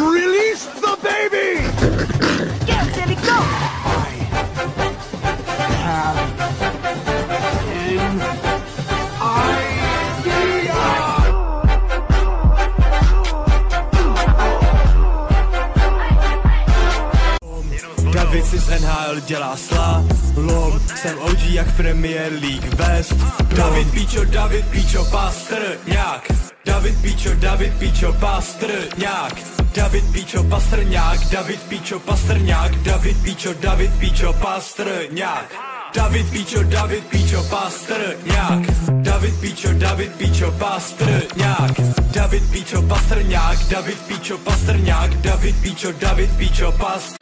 Release the baby! Go, Sandy, go! Have an idea! David si z NHL dělá slalom, jsem OG jak Premier League West. David Píčo, Pastrňák. David Píčo, Pastrňák. David Píčo, Pastrňák. David Píčo, Pastrňák. David Píčo, Pastrňák. David Píčo, Pastrňák. David Píčo, Pastrňák. David Píčo, Pastrňák. David Píčo, Pastrňák. David Píčo, Pastrňák.